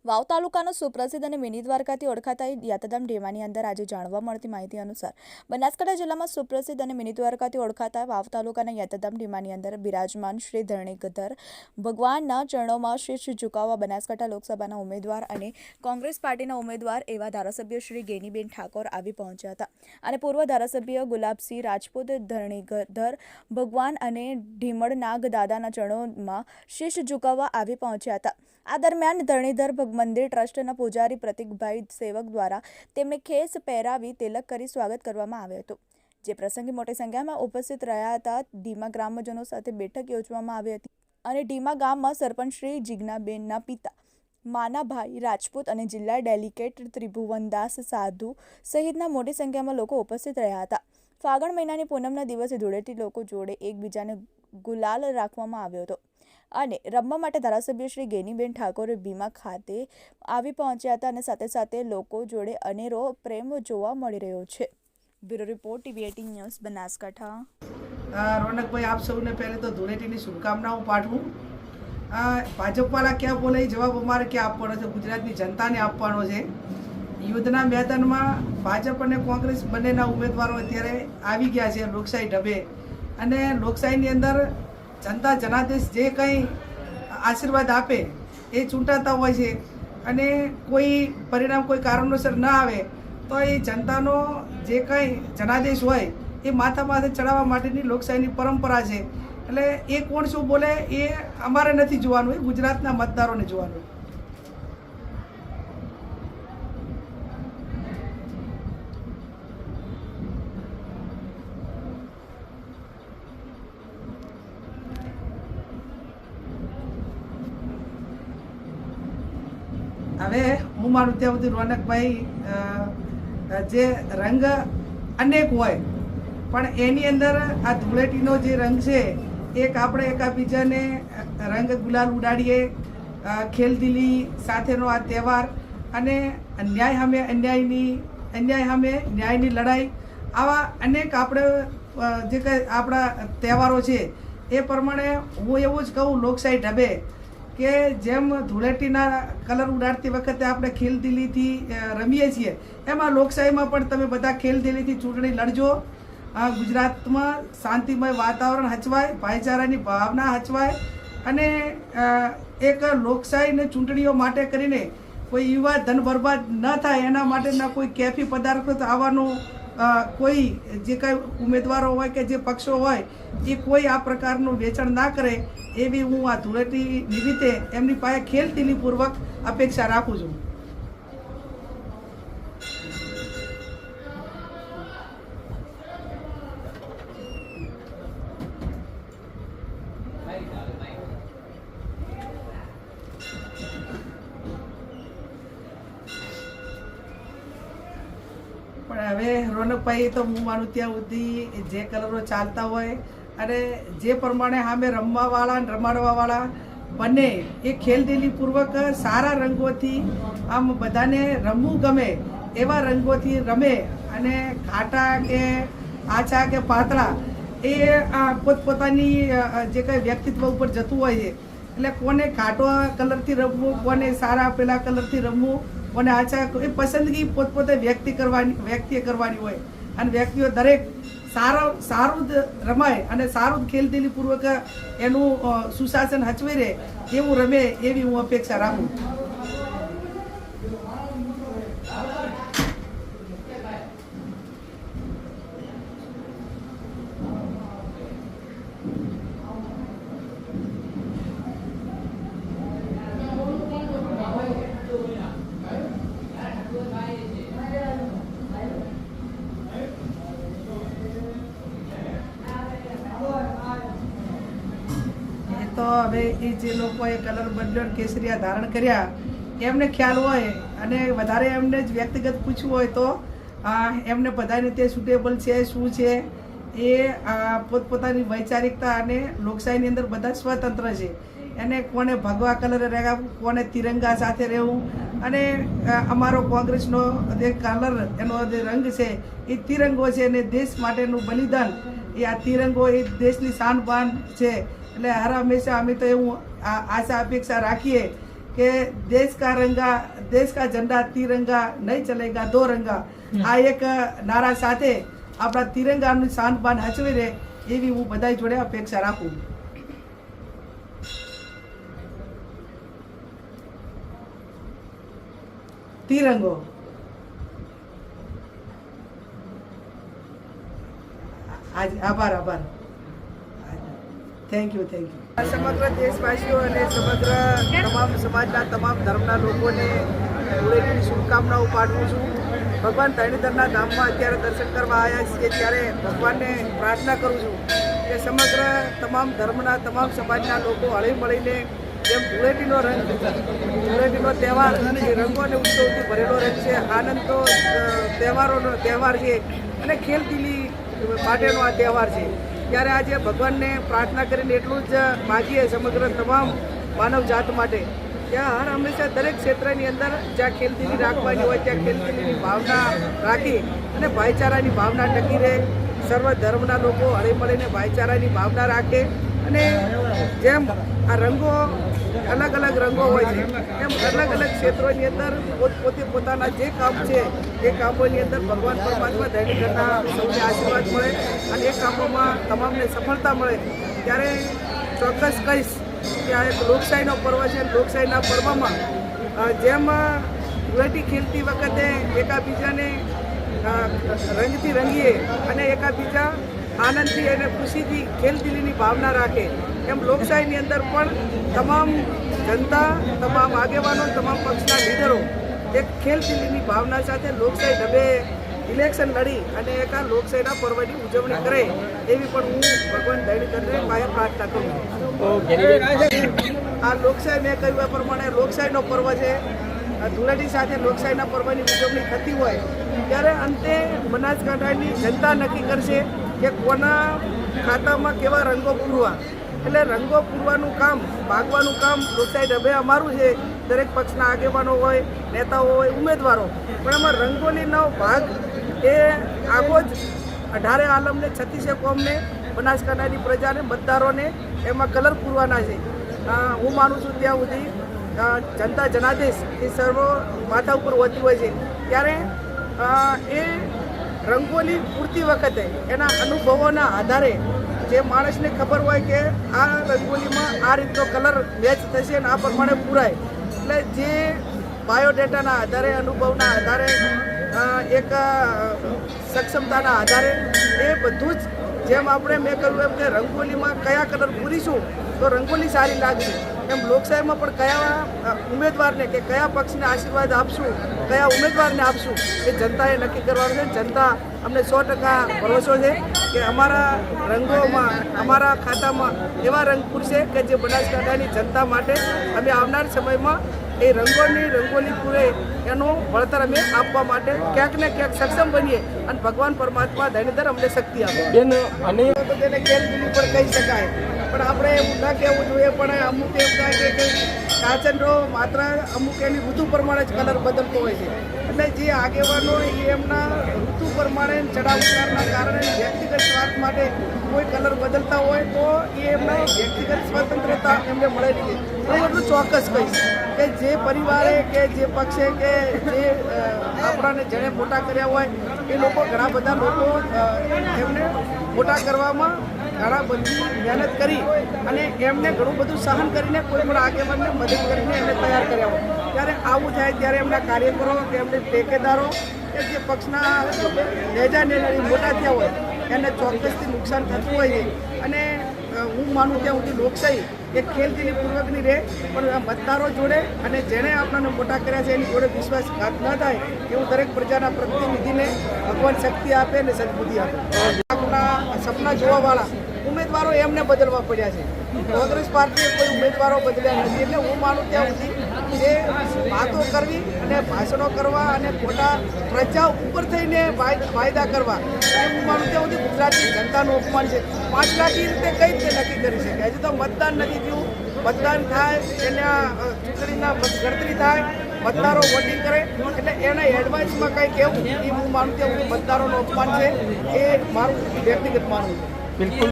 વાવ તાલુકાનો સુપ્રસિદ્ધ અને મિની દ્વારકાથી ઓળખાતા યાત્રાધામ ઢેમાની અંદર આજે જાણવા મળતી માહિતી અનુસાર બનાસકાંઠા જિલ્લામાં સુપ્રસિદ્ધ અને મિની દ્વારકાથી ઓળખાતા વાવ તાલુકાના યાત્રાધામ ઢેમાની અંદર બિરાજમાન શ્રી ધરણીધર ભગવાનના ચરણોમાં શીશ ઝુકાવવા બનાસકાંઠા લોકસભાના ઉમેદવાર અને કોંગ્રેસ પાર્ટીના ઉમેદવાર એવા ધારાસભ્ય શ્રી ગેનીબેન ઠાકોર આવી પહોંચ્યા હતા અને પૂર્વ ધારાસભ્ય ગુલાબસિંહ રાજપૂત ધરણીધર ભગવાન અને ઢીમળનાગ દાદાના ચરણોમાં શીશ ઝુકાવવા આવી પહોંચ્યા હતા। આ દરમિયાન ધરણીધર મંદિર ટ્રસ્ટના પૂજારી પ્રતિકભાઈ સેવક દ્વારા તેમને ખેસ પહેરાવી તિલક કરી સ્વાગત કરવામાં આવ્યું હતું, જે પ્રસંગે મોટી સંખ્યામાં ઉપસ્થિત રહ્યા હતા। ઢીમા ગ્રામજનો સાથે બેઠક યોજવામાં આવી હતી અને ઢીમા ગામમાં સરપંચ શ્રી જીજ્ઞાબેનના પિતા માનાભાઈ રાજપૂત અને જિલ્લા ડેલિગેટ ત્રિભુવનદાસ સાધુ સહિતના મોટી સંખ્યામાં લોકો ઉપસ્થિત રહ્યા હતા। ફાગણ મહિનાની પૂનમના દિવસે ધૂળેટી લોકો જોડે એકબીજાને ગુલાલ રાખવામાં આવ્યો હતો અને રમવા માટે ધારાસભ્ય શ્રી ગેનીબેન ઠાકોર ભીમા ખાતે આવી પહોંચ્યા હતા અને સાથે સાથે લોકો જોડે અનેરો પ્રેમ જોવા મળી રહ્યો છે। Bureau report TV18 news Banaskantha. રોનકભાઈ, આપ સૌને પહેલે તો ધૂળેટીની શુભકામનાઓ પાઠવું। ભાજપવાળા ક્યાં બોલે જવાબ અમારે ક્યાં આપવાનો છે, ગુજરાતની જનતાને આપવાનો છે। યુદ્ધના મેદાનમાં ભાજપ અને કોંગ્રેસ બંનેના ઉમેદવારો અત્યારે આવી ગયા છે લોકશાહી ઢબે, અને લોકશાહીની અંદર જનતા જનાદેશ જે કંઈ આશીર્વાદ આપે એ ચૂંટાતા હોય છે, અને કોઈ પરિણામ કોઈ કારણોસર ન આવે તો એ જનતાનો જે કંઈ જનાદેશ હોય એ માથા માથે ચડાવવા માટેની લોકશાહીની પરંપરા છે। એટલે એ કોણ શું બોલે એ અમારે નથી જોવાનું, એ ગુજરાતના મતદારોને જોવાનું। હવે હું માનું ત્યાં સુધી રોનકભાઈ, જે રંગ અનેક હોય પણ એની અંદર આ ધૂળેટીનો જે રંગ છે, એક આપણે એકાબીજાને રંગ ગુલાલ ઉડાડીએ, ખેલદિલી સાથેનો આ તહેવાર, અને અન્યાય સામે અન્યાય સામે ન્યાયની લડાઈ, આવા અનેક આપણે જે કંઈ આપણા તહેવારો છે એ પ્રમાણે હું એવું જ કહું, લોકશાહી ઢબે કે જેમ ધૂળેટીના કલર ઉડાડતી વખતે આપણે ખેલદિલીથી રમીએ છીએ, એમાં લોકશાહીમાં પણ તમે બધા ખેલદિલીથી ચૂંટણી લડજો। ગુજરાતમાં શાંતિમય વાતાવરણ હચવાય, ભાઈચારાની ભાવના હચવાય, અને એક લોકશાહીને ચૂંટણીઓ માટે કરીને કોઈ યુવા ધન બરબાદ ન થાય એના માટેના કોઈ કેફી પદાર્થો આવવાનું કોઈ જે કાંઈ ઉમેદવારો હોય કે જે પક્ષો હોય એ કોઈ આ પ્રકારનું વેચાણ ના કરે એવી હું આ ધૂળેટી નિમિત્તે એમની પાસે ખેલદિલીપૂર્વક અપેક્ષા રાખું છું। પણ હવે રોનકભાઈ, તો હું માનું ત્યાં સુધી જે કલરો ચાલતા હોય અને જે પ્રમાણે સામે રમવાવાળા અને રમાડવાવાળા બંને એ ખેલદિલીપૂર્વક સારા રંગોથી આમ બધાને રમવું ગમે એવા રંગોથી રમે, અને ઘાટા કે આછા કે પાતળા એ પોતપોતાની જે કંઈ વ્યક્તિત્વ ઉપર જતું હોય છે। એટલે કોને ઘાટો કલરથી રમવું, કોને સારા પેલા કલરથી રમવું, કોને આછા, એ પસંદગી પોતપોતે વ્યક્તિએ કરવાની હોય, અને વ્યક્તિઓ દરેક સારું જ રમાય અને સારું જ ખેલદિલીપૂર્વક એનું સુશાસન હચવી રહે એવું રમે એવી હું અપેક્ષા રાખું। તો હવે એ જે લોકોએ કલર બદલ્યો, કેસરિયા ધારણ કર્યા, એમને ખ્યાલ હોય, અને વધારે એમને જ વ્યક્તિગત પૂછવું હોય તો એમને બધાને તે સુટેબલ છે શું છે એ પોતપોતાની વૈચારિકતા, અને લોકશાહીની અંદર બધા સ્વતંત્ર છે। એને કોને ભગવા કલરે રહેવું, કોને તિરંગા સાથે રહેવું, અને અમારો કોંગ્રેસનો જે કલર એનો જે રંગ છે એ તિરંગો છે, અને દેશ માટેનું બલિદાન એ આ તિરંગો એ દેશની શાન બાન છે। એટલે હર હંમેશા અમે તો એવું આશા અપેક્ષા રાખીએ કે દેશ કા ઝંડા તિરંગા નહીં ચલેગા દો રંગા આ એક નારા સાથે આપણા તિરંગાનું શાન બાન હચવી રહે એવી હું બધા જોડે અપેક્ષા રાખું. તિરંગો આભાર થેન્ક યુ. સમગ્ર દેશવાસીઓ અને સમગ્ર તમામ સમાજના તમામ ધર્મના લોકોને ધૂળેટીની શુભકામનાઓ પાઠવું છું. ભગવાન ધરણીધરના ધામમાં અત્યારે દર્શન કરવા આવ્યા છીએ ત્યારે ભગવાનને પ્રાર્થના કરું છું કે સમગ્ર તમામ ધર્મના તમામ સમાજના લોકો હળી મળીને જેમ ધૂળેટીનો તહેવાર એ રંગો અને ઉત્સવથી ભરેલો રંગ છે, આનંદ તો તહેવારોનો તહેવાર છે અને ખેલદિલી માટેનો આ તહેવાર છે. ત્યારે આજે ભગવાનને પ્રાર્થના કરીને એટલું જ માગીએ સમગ્ર તમામ માનવ જાત માટે ત્યાં હર હંમેશા દરેક ક્ષેત્રની અંદર જ્યાં ખેલદિલી રાખવાની હોય ત્યાં ખેલદિલીની ભાવના રાખી અને ભાઈચારાની ભાવના ટકી રહે. સર્વ ધર્મના લોકો હળી મળીને ભાઈચારાની ભાવના રાખે અને જેમ આ રંગો અલગ અલગ રંગો હોય છે એમ અલગ અલગ ક્ષેત્રોની અંદર પોતે પોતાના જે કામ છે એ કામોની અંદર ભગવાન પરમાત્મા ધરણીધરના સૌને આશીર્વાદ મળે અને એ કામોમાં તમામને સફળતા મળે. ત્યારે ચોક્કસ કહીશ કે આ એક લોકશાહીનો પર્વ છે. લોકશાહીના પર્વમાં જેમ ધૂળેટી ખેલતી વખતે એકાબીજાને રંગથી રંગીએ અને એકાબીજા આનંદથી અને ખુશીથી ખેલદિલીની ભાવના રાખે એમ લોકશાહીની અંદર પણ તમામ જનતા, તમામ આગેવાનો, તમામ પક્ષના લીડરો એક ખેલદિલીની ભાવના સાથે લોકશાહી ઢબે ઇલેક્શન લડી અને એક આ લોકશાહીના પર્વની ઉજવણી કરે એવી પણ હું ભગવાન ધરણીધરને પાસે પ્રાર્થના કરું. આ લોકશાહી મેં કહ્યું એ પ્રમાણે લોકશાહીનો પર્વ છે. ધૂળેટી સાથે લોકશાહીના પર્વની ઉજવણી થતી હોય ત્યારે અંતે બનાસકાંઠાની જનતા નક્કી કરશે કે કોના ખાતામાં કેવા રંગો પૂરવા. એટલે રંગો પૂરવાનું કામ, ભાગવાનું કામ લોકશાહી ઢબે અમારું છે. દરેક પક્ષના આગેવાનો હોય, નેતાઓ હોય, ઉમેદવારો, પણ એમાં રંગોલીનો ભાગ એ આખો જ 18 આલમને 36 કોમને બનાસકાંઠાની પ્રજાને મતદારોને એમાં કલર પૂરવાના છે. હું માનું છું ત્યાં સુધી જનતા જનાદેશ એ સર્વ માથા ઉપર હોતી હોય છે. ત્યારે એ રંગોલી પૂરતી વખતે એના અનુભવોના આધારે જે માણસને ખબર હોય કે આ રંગોલીમાં આ રીતનો કલર મેચ થશે અને આ પ્રમાણે પૂરાય, એટલે જે બાયોડેટાના આધારે, અનુભવના આધારે, એક સક્ષમતાના આધારે એ બધું જ જેમ મેં કહ્યું એમ કે રંગોલીમાં કયા કલર પૂરીશું તો રંગોલી સારી લાગશે એમ લોકશાહીમાં પણ કયા ઉમેદવારને કે કયા પક્ષને આશીર્વાદ આપશું, કયા ઉમેદવારને આપશું એ જનતાએ નક્કી કરવાનું છે. જનતા અમને 100% ભરોસો છે કે અમારા રંગોમાં, અમારા ખાતામાં એવા રંગ પૂરશે કે જે બનાસકાંઠાની જનતા માટે અમે આવનાર સમયમાં એ રંગોલી પૂરે એનું વળતર અમે આપવા માટે ક્યાંક ને ક્યાંક સક્ષમ બનીએ અને ભગવાન પરમાત્મા ધરણીધર અમને શક્તિ આપે. તેને ખેલદિલી પણ કહી શકાય, પણ આપણે એવું ના કહેવું જોઈએ. પણ અમુક એમ થાય કે કાચંડો માત્ર અમુક એની ઋતુ પ્રમાણે જ કલર બદલતો હોય છે. એટલે જે આગેવાનો એ એમના ઋતુ પ્રમાણે ચડાવ ઉતારના કારણે વ્યક્તિગત સ્વાર્થ માટે કોઈ કલર બદલતા હોય તો એ એમના વ્યક્તિગત સ્વતંત્રતા એમને મળેલી છે. હું એટલું ચોક્કસ કહીશ કે જે પરિવારે કે જે પક્ષે કે જે આપણાને જેણે મોટા કર્યા હોય એ લોકો, ઘણા બધા લોકો એમને મોટા કરવામાં ઘણા બધી મહેનત કરી અને એમને ઘણું બધું સહન કરીને કોઈ પણ આગેવાનને મદદ કરીને એમને તૈયાર કર્યા હોય. ત્યારે આવું થાય ત્યારે એમના કાર્યકરો કે એમને ઠેકેદારો કે જે પક્ષના નેજા મોટા થયા હોય એને ચોક્કસથી નુકસાન થતું હોય છે. અને હું માનું ત્યાં સુધી લોકશાહી એક ખેલદિલી પૂર્વકની રહે, પણ મતદારો જોડે અને જેણે આપણને મોટા કર્યા છે એની જોડે વિશ્વાસઘાત ન થાય એવું દરેક પ્રજાના પ્રતિનિધિને ભગવાન શક્તિ આપે અને સદબુદ્ધિ આપે. આપણા સપના જોવાવાળા ઉમેદવારો એમને બદલવા પડ્યા છે. કોંગ્રેસ પાર્ટીએ કોઈ ઉમેદવારો બદલ્યા નથી. એટલે હું માનું ત્યાં સુધી જે વાતો કરવી અને ભાષણો કરવા અને ખોટા પ્રજા ઉપર થઈને વાયદા કરવા એ હું માનું ત્યાં સુધી ગુજરાતની જનતાનું અપમાન છે. 5 લાખ એ રીતે કઈ રીતે નક્કી કરી શકે? હજુ તો મતદાન નથી થયું. મતદાન થાય, એના ચૂંટણીના ગણતરી થાય, મતદારો વોટિંગ કરે એટલે એના એડવાન્સમાં કંઈ કહેવું એ હું માનું ત્યાં સુધી મતદારોનું અપમાન છે. એ મારું વ્યક્તિગત માનવું છે. બિલકુલ.